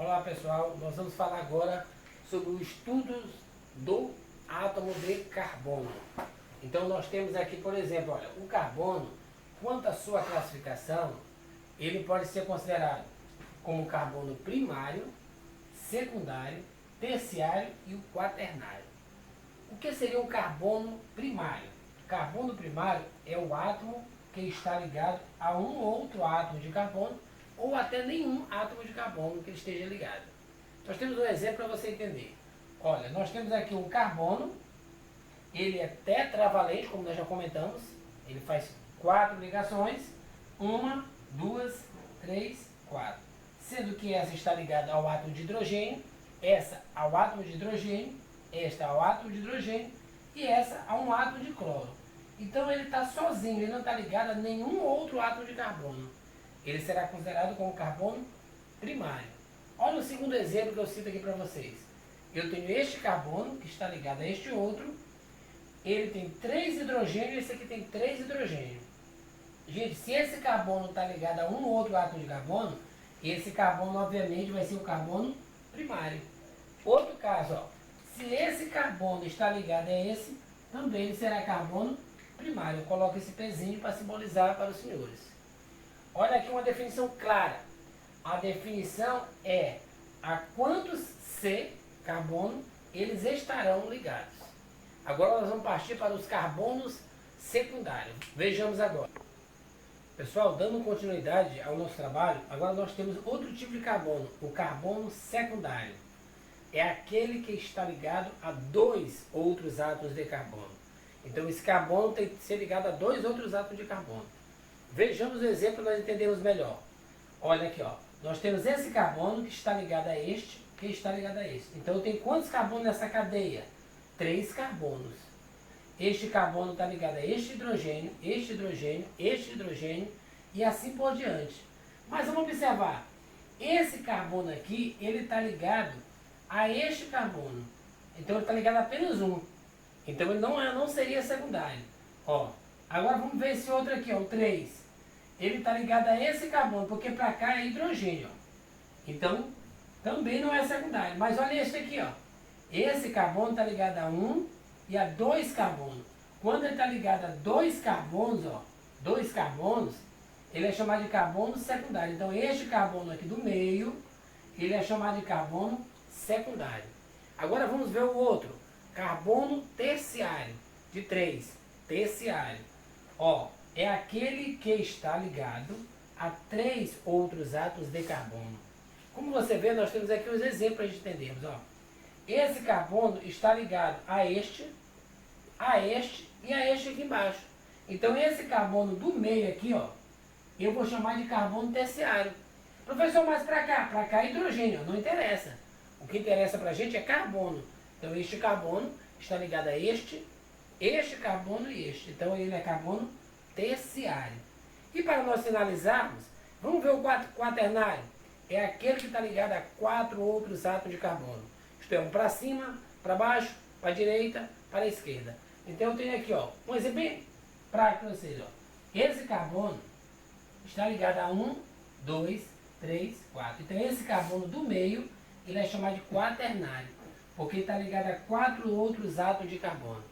Olá pessoal, nós vamos falar agora sobre os estudos do átomo de carbono. Então nós temos aqui, por exemplo, olha, o carbono, quanto à sua classificação, ele pode ser considerado como carbono primário, secundário, terciário e o quaternário. O que seria um carbono primário? Carbono primário é o átomo que está ligado a um ou outro átomo de carbono ou até nenhum átomo de carbono que esteja ligado. Nós temos um exemplo para você entender. Olha, nós temos aqui um carbono, ele é tetravalente, como nós já comentamos, ele faz 4 ligações, 1, 2, 3, 4. Sendo que essa está ligada ao átomo de hidrogênio, essa ao átomo de hidrogênio, esta ao átomo de hidrogênio e essa a um átomo de cloro. Então ele está sozinho, ele não está ligado a nenhum outro átomo de carbono. Ele será considerado como carbono primário. Olha o segundo exemplo que eu cito aqui para vocês. Eu tenho este carbono, que está ligado a este outro. Ele tem 3 hidrogênios e esse aqui tem 3 hidrogênios. Gente, se esse carbono está ligado a um ou outro átomo de carbono, esse carbono, obviamente, vai ser o carbono primário. Outro caso, ó, se esse carbono está ligado a esse, também ele será carbono primário. Eu coloco esse pezinho para simbolizar para os senhores. Olha aqui uma definição clara. A definição é a quantos C, carbono, eles estarão ligados. Agora nós vamos partir para os carbonos secundários. Vejamos agora. Pessoal, dando continuidade ao nosso trabalho, agora nós temos outro tipo de carbono, o carbono secundário. É aquele que está ligado a 2 outros átomos de carbono. Então esse carbono tem que ser ligado a 2 outros átomos de carbono. Vejamos o exemplo para nós entendermos melhor. Olha aqui, ó. Nós temos esse carbono que está ligado a este, que está ligado a este. Então eu tenho quantos carbonos nessa cadeia? 3 carbonos. Este carbono está ligado a este hidrogênio, este hidrogênio, este hidrogênio e assim por diante. Mas vamos observar. Esse carbono aqui, ele está ligado a este carbono. Então ele está ligado a apenas um. Então ele não seria secundário. Ó, agora vamos ver esse outro aqui, ó, o 3. Ele está ligado a esse carbono, porque para cá é hidrogênio. Ó. Então, também não é secundário. Mas olha este aqui, ó. Esse carbono está ligado a 1 e a 2 carbonos. Quando ele está ligado a 2 carbonos, ó, 2 carbonos, ele é chamado de carbono secundário. Então, este carbono aqui do meio, ele é chamado de carbono secundário. Agora vamos ver o outro. Carbono terciário, de 3. Terciário. Ó, é aquele que está ligado a 3 outros átomos de carbono. Como você vê, nós temos aqui os exemplos para entendermos. Ó. Esse carbono está ligado a este e a este aqui embaixo. Então esse carbono do meio aqui, ó, eu vou chamar de carbono terciário. Professor, mas para cá é hidrogênio, não interessa. O que interessa para a gente é carbono. Então este carbono está ligado a este carbono e este. Então ele é carbono terciário. E para nós finalizarmos, vamos ver o quaternário. É aquele que está ligado a 4 outros átomos de carbono. Isto é, um para cima, para baixo, para a direita, para a esquerda. Então eu tenho aqui, ó, um exemplo bem prático para vocês. Ó. Esse carbono está ligado a 1, 2, 3, 4. Então esse carbono do meio, ele é chamado de quaternário, porque está ligado a 4 outros átomos de carbono.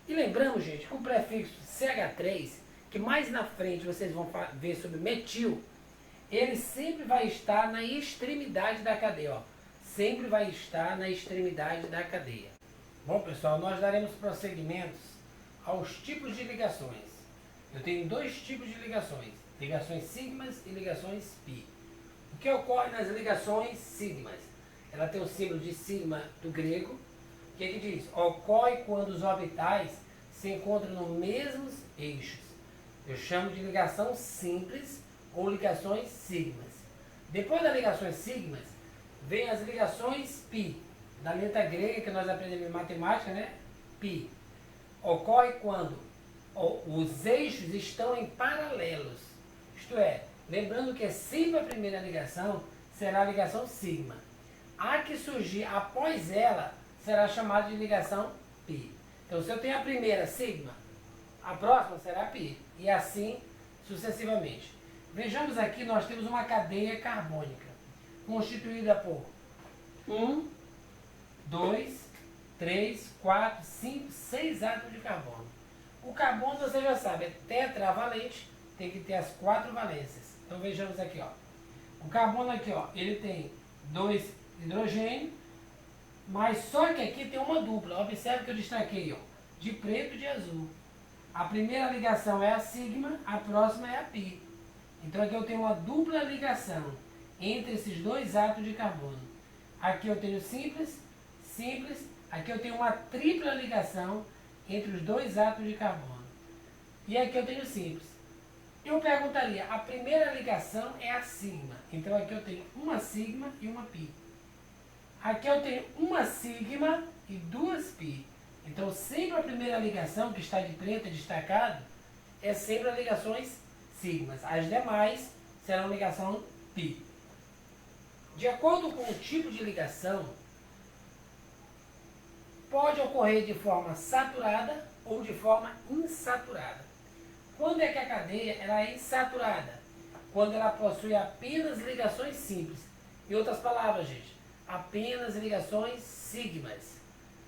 E lembramos, gente, que o prefixo CH3, que mais na frente vocês vão ver sobre metil, ele sempre vai estar na extremidade da cadeia, ó. Sempre vai estar na extremidade da cadeia. Bom, pessoal, nós daremos prosseguimentos aos tipos de ligações. Eu tenho 2 tipos de ligações, ligações sigmas e ligações pi. O que ocorre nas ligações sigmas? Ela tem o símbolo de sigma do grego. O que é que diz? Ocorre quando os orbitais se encontram nos mesmos eixos. Eu chamo de ligação simples ou ligações sigmas. Depois das ligações sigmas, vem as ligações pi, da letra grega que nós aprendemos em matemática, né? Pi. Ocorre quando os eixos estão em paralelos. Isto é, lembrando que sigma, a primeira ligação, será a ligação sigma. A que surgir após ela será chamada de ligação pi. Então, se eu tenho a primeira sigma, a próxima será pi. E assim sucessivamente. Vejamos aqui, nós temos uma cadeia carbônica, constituída por 1, 2, 3, 4, 5, 6 átomos de carbono. O carbono, você já sabe, é tetravalente, tem que ter as 4 valências. Então vejamos aqui, ó. O carbono aqui, ó, ele tem 2 hidrogênio, mas só que aqui tem uma dupla. Observe que eu destaquei, ó, de preto e de azul. A primeira ligação é a sigma, a próxima é a pi. Então aqui eu tenho uma dupla ligação entre esses 2 átomos de carbono. Aqui eu tenho simples, simples. Aqui eu tenho uma tripla ligação entre os 2 átomos de carbono. E aqui eu tenho simples. Eu perguntaria, a primeira ligação é a sigma. Então aqui eu tenho uma sigma e uma pi. Aqui eu tenho uma sigma e 2 pi. Então sempre a primeira ligação, que está de preto destacado, é sempre as ligações sigmas. As demais serão ligação pi. De acordo com o tipo de ligação, pode ocorrer de forma saturada ou de forma insaturada. Quando é que a cadeia ela é insaturada? Quando ela possui apenas ligações simples. Em outras palavras, gente, apenas ligações sigmas.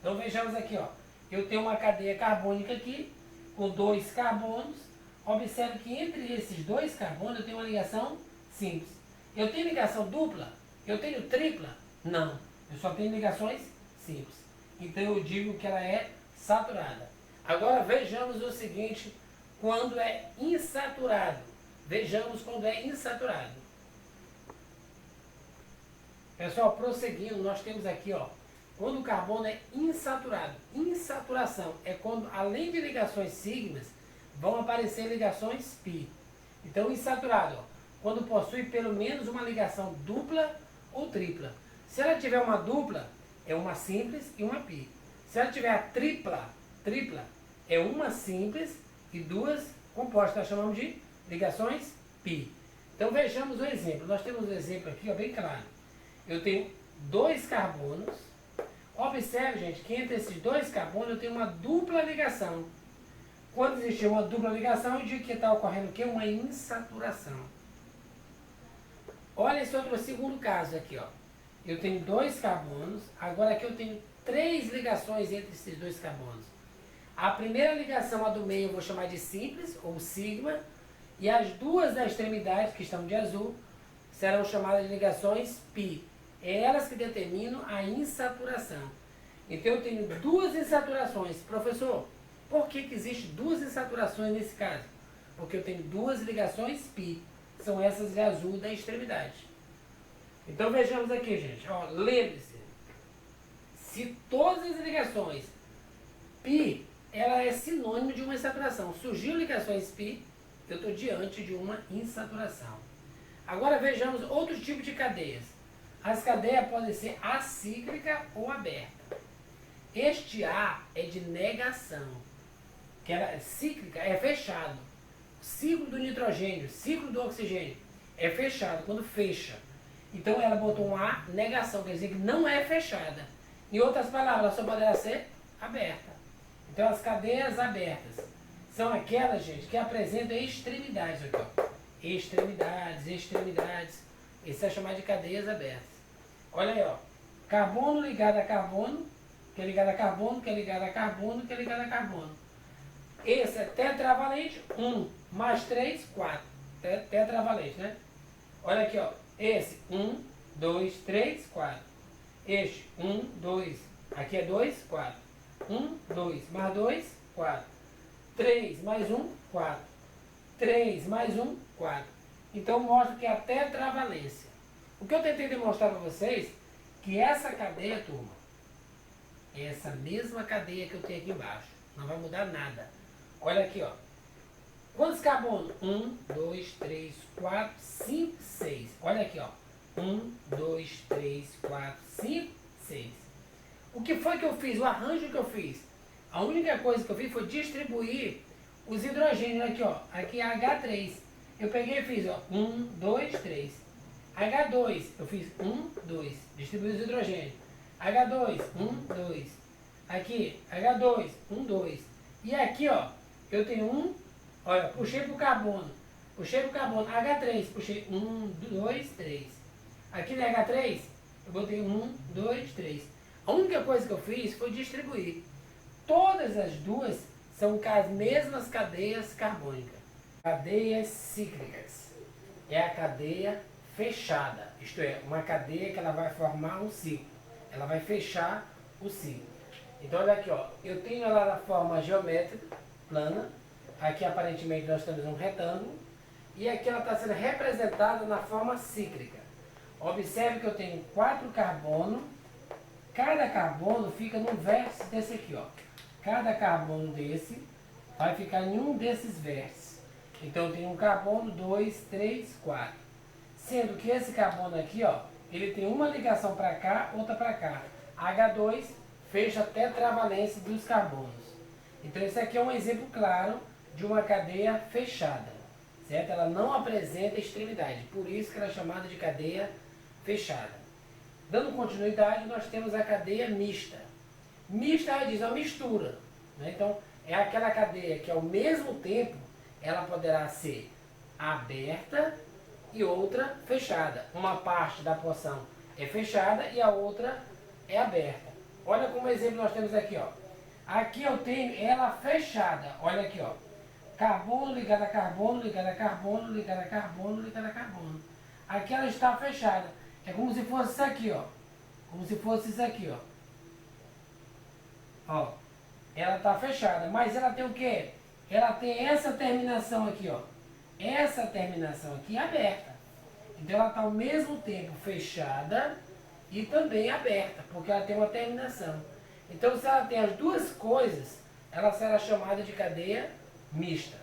Então vejamos aqui, ó. Eu tenho uma cadeia carbônica aqui, com 2 carbonos. Observe que entre esses 2 carbonos eu tenho uma ligação simples. Eu tenho ligação dupla? Eu tenho tripla? Não. Eu só tenho ligações simples. Então eu digo que ela é saturada. Agora vejamos o seguinte, quando é insaturado. Vejamos quando é insaturado. Pessoal, prosseguindo, nós temos aqui, ó, quando o carbono é insaturado. Insaturação é quando, além de ligações sigmas, vão aparecer ligações pi. Então, insaturado, ó, quando possui pelo menos uma ligação dupla ou tripla. Se ela tiver uma dupla, é uma simples e uma pi. Se ela tiver a tripla, é uma simples e 2 compostas. Nós chamamos de ligações pi. Então, vejamos o exemplo. Nós temos um exemplo aqui, ó, bem claro. Eu tenho 2 carbonos. Observe, gente, que entre esses 2 carbonos eu tenho uma dupla ligação. Quando existe uma dupla ligação, eu digo que está ocorrendo o quê? Uma insaturação. Olha esse outro segundo caso aqui, ó. Eu tenho 2 carbonos, agora aqui eu tenho 3 ligações entre esses 2 carbonos. A primeira ligação, a do meio, eu vou chamar de simples, ou sigma, e as 2 da extremidade, que estão de azul, serão chamadas de ligações pi. É elas que determinam a insaturação. Então eu tenho 2 insaturações. Professor, por que existem 2 insaturações nesse caso? Porque eu tenho 2 ligações pi. São essas de azul da extremidade. Então vejamos aqui, gente. Lembre-se, se todas as ligações pi, ela é sinônimo de uma insaturação. Surgiu ligações pi, eu estou diante de uma insaturação. Agora vejamos outro tipo de cadeias. As cadeias podem ser acíclica ou aberta. Este A é de negação, que ela é cíclica, é fechado. O ciclo do nitrogênio, ciclo do oxigênio, é fechado, quando fecha. Então ela botou um A, negação, quer dizer que não é fechada. Em outras palavras, ela só poderá ser aberta. Então as cadeias abertas são aquelas, gente, que apresentam extremidades. Aqui, ó. Extremidades. Isso é chamado de cadeias abertas. Olha aí, ó. Carbono ligado a carbono, que é ligado a carbono, que é ligado a carbono, que é ligado a carbono. Esse é tetravalente, 1 mais 3, 4. Tetravalente, né? Olha aqui, ó. Esse, 1, 2, 3, 4. Este, 1, 2. Aqui é 2, 4. 1, 2. Mais 2, 4. 3 mais 1, 4. 3 mais 1, 4. Então mostra que é a tetravalência. O que eu tentei demonstrar para vocês, que essa cadeia, turma, é essa mesma cadeia que eu tenho aqui embaixo. Não vai mudar nada. Olha aqui, ó. Quantos carbonos? 1, 2, 3, 4, 5, 6. Olha aqui, ó. 1, 2, 3, 4, 5, 6. O que foi que eu fiz? O arranjo que eu fiz? A única coisa que eu fiz foi distribuir os hidrogênios aqui, ó. Aqui é H3. Eu peguei e fiz, ó. 1, 2, 3. H2, eu fiz 1, 2. Distribuí os hidrogênios. H2, 1, 2. Aqui, H2, 1, 2. E aqui, ó, eu tenho 1, olha, puxei pro carbono. Puxei pro carbono. H3, puxei 1, 2, 3. Aqui no H3, Eu botei 1, 2, 3. A única coisa que eu fiz foi distribuir. Todas as duas são as mesmas cadeias carbônicas. Cadeias cíclicas. É a cadeia fechada. Isto é, uma cadeia que ela vai formar um ciclo. Ela vai fechar o ciclo. Então olha aqui, ó. Eu tenho ela na forma geométrica, plana. Aqui aparentemente nós temos um retângulo. E aqui ela está sendo representada na forma cíclica. Observe que eu tenho 4 carbonos. Cada carbono fica num vértice desse aqui, ó. Cada carbono desse vai ficar em um desses vértices. Então eu tenho um carbono, 2, 3, 4. Sendo que esse carbono aqui, ó, ele tem uma ligação para cá, outra para cá. H2 fecha a tetravalência dos carbonos. Então esse aqui é um exemplo claro de uma cadeia fechada, certo? Ela não apresenta extremidade, por isso que ela é chamada de cadeia fechada. Dando continuidade, nós temos a cadeia mista. Mista, ela diz, é uma mistura, né? Então é aquela cadeia que ao mesmo tempo ela poderá ser aberta e outra fechada. Uma parte da porção é fechada e a outra é aberta. Olha como exemplo nós temos aqui, ó. Aqui eu tenho ela fechada. Olha aqui, ó. Carbono ligado a carbono, ligado a carbono, ligado a carbono, ligado a carbono. Aqui ela está fechada. É como se fosse isso aqui, ó. Como se fosse isso aqui, ó. Ó. Ela está fechada. Mas ela tem o quê? Ela tem essa terminação aqui, ó. Essa terminação aqui é aberta. Então ela está ao mesmo tempo fechada e também aberta, porque ela tem uma terminação. Então se ela tem as duas coisas, ela será chamada de cadeia mista.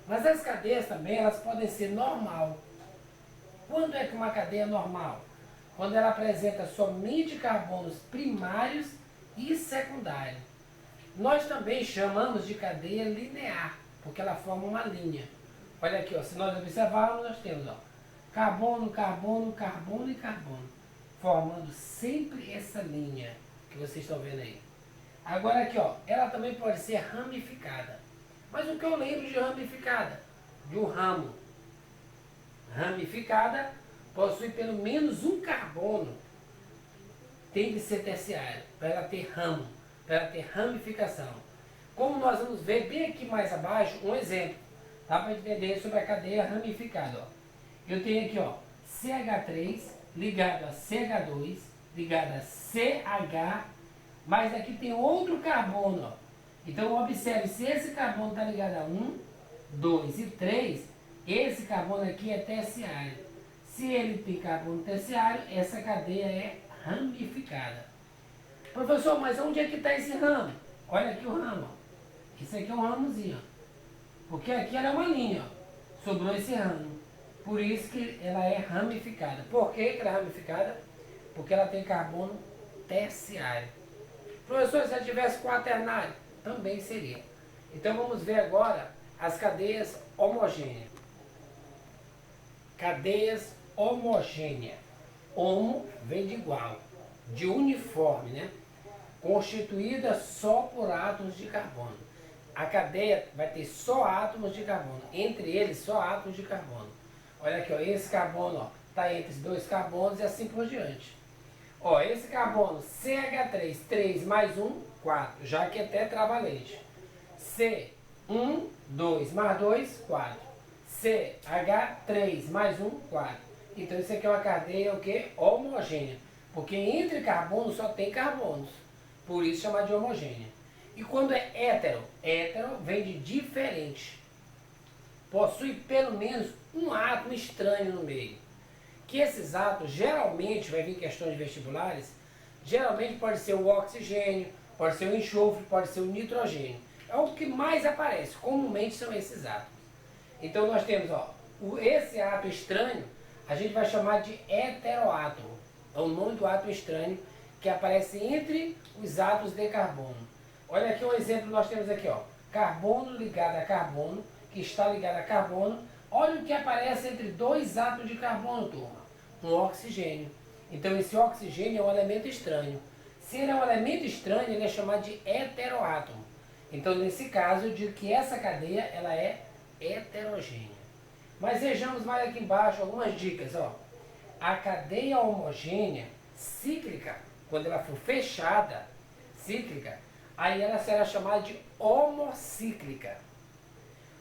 Mas as cadeias também, elas podem ser normal. Quando é que uma cadeia é normal? Quando ela apresenta somente carbonos primários e secundários. Nós também chamamos de cadeia linear, porque ela forma uma linha. Olha aqui, ó, se nós observarmos, nós temos, ó, carbono, carbono, carbono e carbono, formando sempre essa linha que vocês estão vendo aí. Agora aqui, ó, ela também pode ser ramificada. Mas o que eu lembro de ramificada? De um ramo. Ramificada possui pelo menos um carbono. Tem de ser terciário, para ela ter ramo, para ela ter ramificação. Como nós vamos ver bem aqui mais abaixo, um exemplo. Dá para entender sobre a cadeia ramificada, ó. Eu tenho aqui, ó, CH3 ligado a CH2, ligado a CH, mas aqui tem outro carbono, ó. Então observe, se esse carbono está ligado a 1, 2 e 3, esse carbono aqui é terciário. Se ele tem carbono terciário, essa cadeia é ramificada. Professor, mas onde é que está esse ramo? Olha aqui o ramo, ó. Isso aqui é um ramozinho, ó. Porque aqui ela é uma linha, ó. Sobrou esse ramo. Por isso que ela é ramificada. Por que ela é ramificada? Porque ela tem carbono terciário. Professor, se ela tivesse quaternário, também seria. Então vamos ver agora as cadeias homogêneas. Cadeias homogêneas. Homo vem de igual, de uniforme, né? Constituída só por átomos de carbono. A cadeia vai ter só átomos de carbono, entre eles só átomos de carbono. Olha aqui, ó, esse carbono está entre os dois carbonos e assim por diante. Ó, esse carbono CH3, 3 mais 1, 4, já que é tetravalente. C, 1, 2 mais 2, 4. CH3 mais 1, 4. Então isso aqui é uma cadeia o quê? Homogênea. Porque entre carbonos só tem carbonos. Por isso chama de homogênea. E quando é hétero? Hétero vem de diferente. Possui pelo menos um átomo estranho no meio. Que esses átomos, geralmente, vai vir questões vestibulares, geralmente pode ser o oxigênio, pode ser o enxofre, pode ser o nitrogênio. É o que mais aparece, comumente são esses átomos. Então nós temos, ó, esse átomo estranho, a gente vai chamar de heteroátomo. É o nome do átomo estranho que aparece entre os átomos de carbono. Olha aqui um exemplo, nós temos aqui, ó, carbono ligado a carbono, que está ligado a carbono. Olha o que aparece entre dois átomos de carbono, turma. Um oxigênio. Então esse oxigênio é um elemento estranho. Se ele é um elemento estranho, ele é chamado de heteroátomo. Então nesse caso eu digo que essa cadeia ela é heterogênea. Mas vejamos mais aqui embaixo algumas dicas, ó. A cadeia homogênea cíclica, quando ela for fechada, cíclica, aí ela será chamada de homocíclica.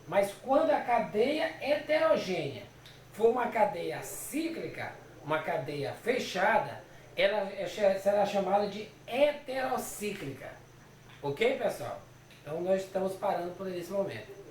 Mas quando a cadeia heterogênea for uma cadeia cíclica, uma cadeia fechada, ela será chamada de heterocíclica. Ok, pessoal? Então nós estamos parando por esse momento.